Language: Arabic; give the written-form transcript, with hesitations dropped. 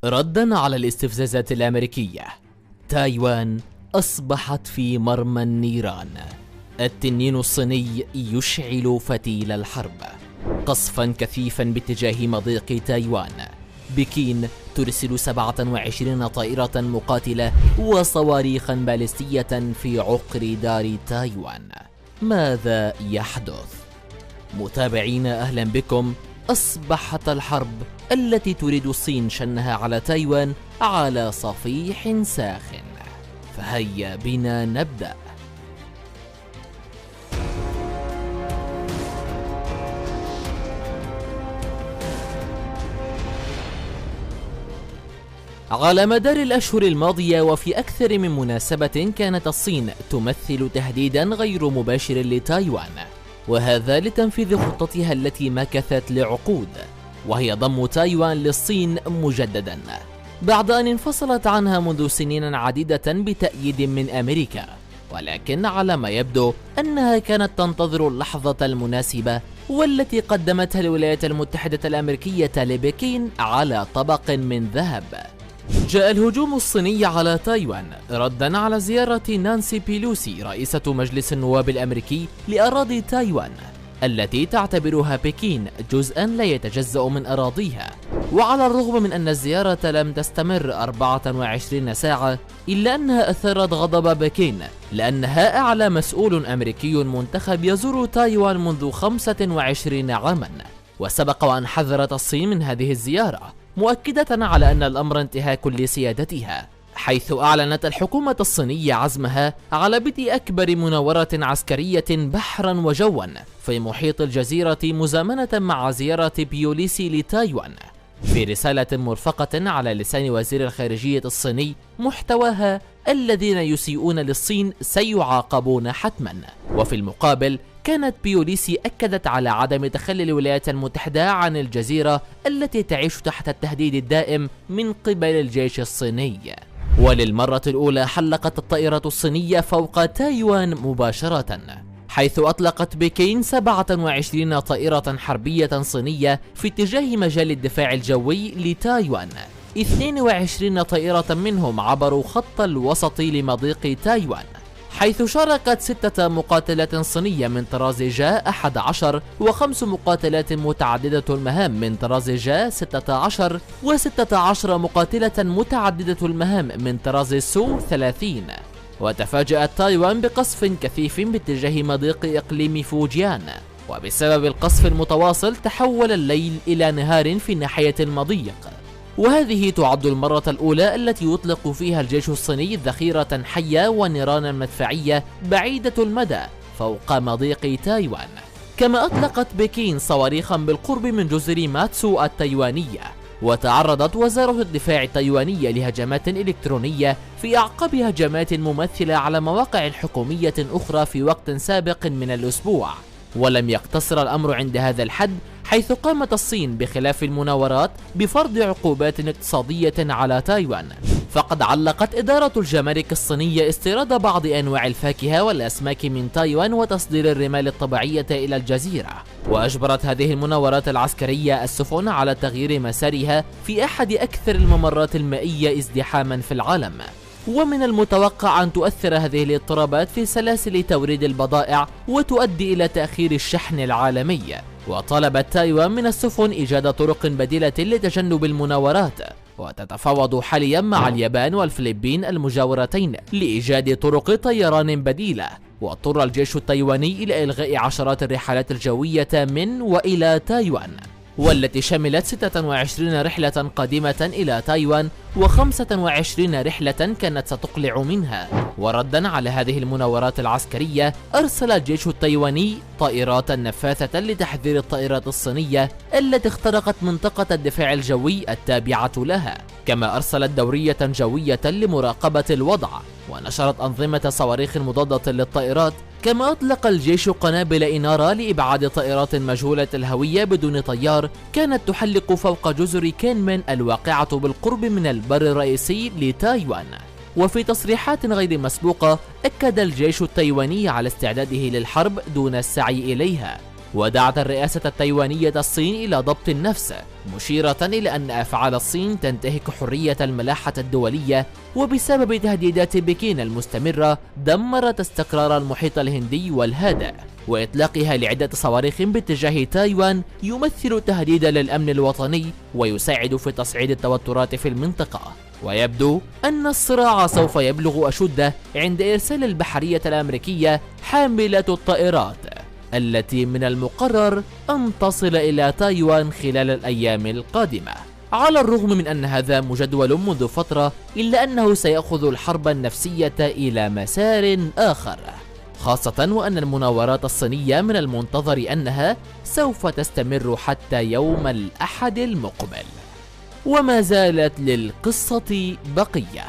ردًا على الاستفزازات الأمريكية، تايوان أصبحت في مرمى النيران. التنين الصيني يشعل فتيل الحرب، قصفا كثيفا باتجاه مضيق تايوان. بكين ترسل 27 طائرة مقاتلة وصواريخا باليستية في عقر دار تايوان. ماذا يحدث؟ متابعينا أهلا بكم. أصبحت الحرب التي تريد الصين شنها على تايوان على صفيح ساخن، فهيا بنا نبدأ. على مدار الأشهر الماضية وفي أكثر من مناسبة كانت الصين تمثل تهديدا غير مباشر لتايوان، وهذا لتنفيذ خطتها التي مكثت لعقود، وهي ضم تايوان للصين مجددا بعد أن انفصلت عنها منذ سنين عديدة بتأييد من أمريكا. ولكن على ما يبدو أنها كانت تنتظر اللحظة المناسبة والتي قدمتها الولايات المتحدة الأمريكية لبكين على طبق من ذهب. جاء الهجوم الصيني على تايوان ردا على زيارة نانسي بيلوسي رئيسة مجلس النواب الأمريكي لأراضي تايوان، التي تعتبرها بكين جزءا لا يتجزأ من أراضيها. وعلى الرغم من أن الزيارة لم تستمر 24 ساعة، إلا أنها أثارت غضب بكين، لأنها أعلى مسؤول أمريكي منتخب يزور تايوان منذ 25 عاما. وسبق وأن حذرت الصين من هذه الزيارة، مؤكدة على أن الأمر انتهاك لسيادتها، حيث أعلنت الحكومة الصينية عزمها على بدء أكبر مناورة عسكرية بحرا وجوا في محيط الجزيرة، مزامنة مع زيارة بيوليسي لتايوان. في رسالة مرفقة على لسان وزير الخارجية الصيني محتواها: الذين يسيئون للصين سيعاقبون حتما. وفي المقابل كانت بيوليسي أكدت على عدم تخلي الولايات المتحدة عن الجزيرة التي تعيش تحت التهديد الدائم من قبل الجيش الصيني. وللمرة الأولى حلقت الطائرة الصينية فوق تايوان مباشرة، حيث أطلقت بكين 27 طائرة حربية صينية في اتجاه مجال الدفاع الجوي لتايوان. 22 طائرة منهم عبروا خط الوسط لمضيق تايوان، حيث شاركت 6 مقاتلات صينية من طراز جا 11 و5 مقاتلات متعددة المهام من طراز جا 16 و16 مقاتلة متعددة المهام من طراز سو 30. وتفاجأت تايوان بقصف كثيف باتجاه مضيق إقليم فوجيان، وبسبب القصف المتواصل تحول الليل إلى نهار في ناحية المضيق. وهذه تعد المرة الأولى التي يطلق فيها الجيش الصيني ذخيرة حية ونيرانا مدفعية بعيدة المدى فوق مضيق تايوان. كما أطلقت بكين صواريخا بالقرب من جزر ماتسو التايوانية، وتعرضت وزارة الدفاع التايوانية لهجمات إلكترونية في أعقاب هجمات ممثلة على مواقع حكومية أخرى في وقت سابق من الأسبوع. ولم يقتصر الأمر عند هذا الحد، حيث قامت الصين بخلاف المناورات بفرض عقوبات اقتصادية على تايوان. فقد علقت إدارة الجمارك الصينية استيراد بعض أنواع الفاكهة والأسماك من تايوان وتصدير الرمال الطبيعية إلى الجزيرة. وأجبرت هذه المناورات العسكرية السفن على تغيير مسارها في أحد أكثر الممرات المائية ازدحاما في العالم. ومن المتوقع أن تؤثر هذه الاضطرابات في سلاسل توريد البضائع وتؤدي إلى تأخير الشحن العالمي. وطلبت تايوان من السفن إيجاد طرق بديلة لتجنب المناورات، وتتفاوض حاليا مع اليابان والفلبين المجاورتين لإيجاد طرق طيران بديلة. واضطر الجيش التايواني إلى إلغاء عشرات الرحلات الجوية من وإلى تايوان، والتي شملت 26 رحلة قادمة إلى تايوان و25 رحلة كانت ستقلع منها. وردا على هذه المناورات العسكرية، أرسل الجيش التايواني طائرات نفاثة لتحذير الطائرات الصينية التي اخترقت منطقة الدفاع الجوي التابعة لها، كما أرسلت دورية جوية لمراقبة الوضع، ونشرت أنظمة صواريخ مضادة للطائرات. كما أطلق الجيش قنابل إنارة لإبعاد طائرات مجهولة الهوية بدون طيار كانت تحلق فوق جزر كينمن الواقعة بالقرب من البر الرئيسي لتايوان. وفي تصريحات غير مسبوقة أكد الجيش التايواني على استعداده للحرب دون السعي إليها، ودعت الرئاسة التايوانية الصين إلى ضبط النفس، مشيرة إلى أن أفعال الصين تنتهك حرية الملاحة الدولية، وبسبب تهديدات بكين المستمرة دمرت استقرار المحيط الهندي والهادئ، وإطلاقها لعدة صواريخ باتجاه تايوان يمثل تهديدا للأمن الوطني ويساعد في تصعيد التوترات في المنطقة. ويبدو أن الصراع سوف يبلغ أشده عند إرسال البحرية الأمريكية حاملة الطائرات التي من المقرر أن تصل إلى تايوان خلال الأيام القادمة. على الرغم من أن هذا مجدول منذ فترة، إلا أنه سيأخذ الحرب النفسية إلى مسار آخر، خاصة وأن المناورات الصينية من المنتظر أنها سوف تستمر حتى يوم الأحد المقبل. وما زالت للقصة بقية.